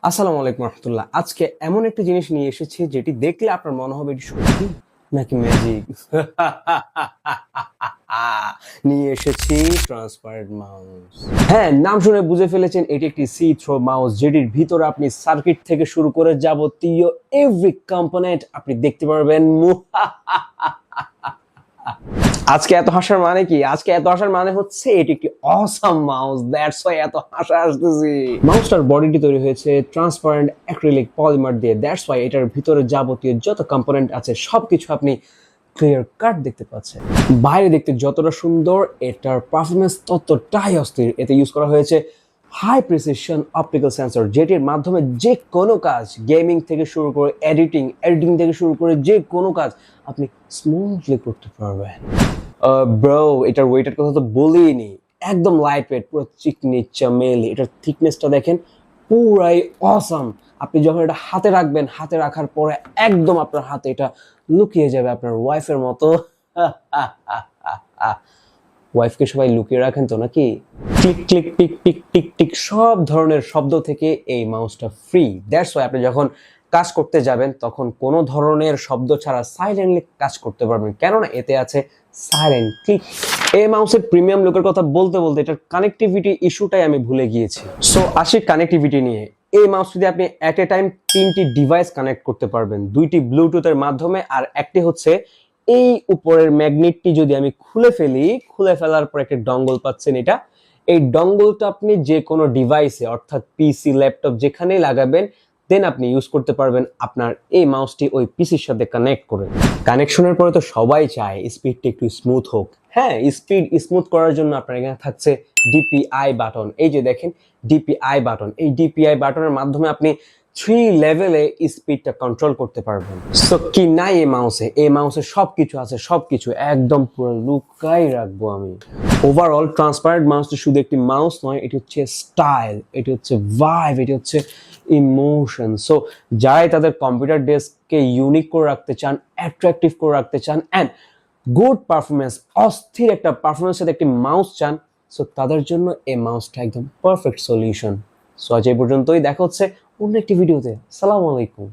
আসসালামু আলাইকুম রহমতুল্লাহ। আজকে এমন একটা জিনিস নিয়ে এসেছি যেটি দেখলে আপনার মনে হবে এটি সত্যি নাকি ম্যাজিক। নিয়ে এসেছি ট্রান্সপারেন্ট মাউস। হ্যাঁ, নাম শুনে বুঝে ফেলেছেন এটি একটি সি থ্রো মাউস, যেটির ভিতরে আপনি সার্কিট থেকে শুরু করে যাবতীয় এভরি কম্পোনেন্ট আপনি দেখতে পারবেন। আজকে এত হাসার মানে কি? আজকে এত হাসার মানে হচ্ছে এটি একটি অসাম মাউস, দ্যাটস ওয়াই এত হাসা আসতেছি। মাউসটার বডিটি তৈরি হয়েছে ট্রান্সপারেন্ট অ্যাক্রিলিক পলিমার দিয়ে, দ্যাটস ওয়াই এটার ভিতরে যাবতীয় যত কম্পোনেন্ট আছে সবকিছু আপনি ক্লিয়ার কাট দেখতে পাচ্ছেন। বাইরে দেখতে যতটা সুন্দর, এটার পারফরমেন্স ততটাই অস্থির। এতে ইউজ করা হয়েছে হাই প্রিসিশন অপটিক্যাল সেন্সর, যেটির মাধ্যমে যে কোনো কাজ, গেমিং থেকে শুরু করে এডিটিং থেকে শুরু করে যে কোনো কাজ আপনি স্মুথলি করতে পারবেন। ব্রো, এটার ওয়েটের কথা তো বলিনি, একদম লাইট ওয়েট, পুরো চিকনি চামেলি। এটার থিকনেসটা দেখেন, পুরাই অসাম। আপনি যখন এটা হাতে রাখবেন, হাতে রাখার পরে একদম আপনার হাতে এটা লুকিয়ে যাবে আপনার ওয়াইফের মতো। ওয়াইফকে সবাই লুকিয়ে রাখেন তো নাকি? Click click tick tick tick tick সব ধরনের শব্দ থেকে এই মাউসটা ফ্রি। দ্যাটস ওয়াই আপনি যখন কাজ করতে যাবেন তখন কোনো ধরনের শব্দ ছাড়া সাইলেন্টলি কাজ করতে পারবেন, কেননা এতে আছে সাইলেন্ট ক্লিক। এই মাউসের প্রিমিয়াম লুকের কথা বলতে বলতে এটার কানেক্টিভিটি ইস্যুটাই আমি ভুলে গিয়েছি। সো আসি কানেক্টিভিটি নিয়ে। এই মাউস দিয়ে আপনি এট এ টাইম 3টি ডিভাইস কানেক্ট করতে পারবেন, 2টি ব্লুটুথের মাধ্যমে আর একটি হচ্ছে এই উপরের ম্যাগনেটটি যদি আমি খুলে ফেলি, খুলে ফেলার পর একটা ডঙ্গল পাচ্ছেন। এই ডঙ্গলটা আপনি যে কোনো ডিভাইসে, অর্থাৎ পিসি, ল্যাপটপ যেখানেই লাগাবেন, দেন আপনি ইউজ করতে পারবেন আপনার এই মাউসটি ওই পিসির সাথে কানেক্ট করে। কানেকশনের পরে তো সবাই চায় স্পিডটা একটু স্মুথ হোক। হ্যাঁ, স্পিড স্মুথ করার জন্য আপনার এখানে থাকছে ডিপিআই বাটন। এই যে দেখেন ডিপিআই বাটন, এই ডিপিআই বাটনের মাধ্যমে আপনি 3 লেভেলে স্পিডটা কন্ট্রোল করতে পারবেন। সো কি নাই এই মাউসে? এই মাউসে সবকিছু আছে, সবকিছু একদম পুরো লুকাই রাখবো আমি। ওভারঅল ট্রান্সপারেন্ট মাউসটি শুধু একটি মাউস নয়, এটি হচ্ছে স্টাইল, এটি হচ্ছে ভাইব, এটি হচ্ছে ইমোশন। সো যারাই তাদের কম্পিউটার ডেস্ককে ইউনিক করে রাখতে চান, অ্যাট্রাকটিভ করে রাখতে চান, অ্যান্ড গুড পারফরমেন্স, অস্থির একটা পারফরমেন্সের সাথে একটি মাউস চান, সো তাদের জন্য এই মাউসটা একদম পারফেক্ট সলিউশন। সো আজ এই পর্যন্তই, দেখা হচ্ছে অন্য একটি ভিডিওতে। আসসালামু আলাইকুম।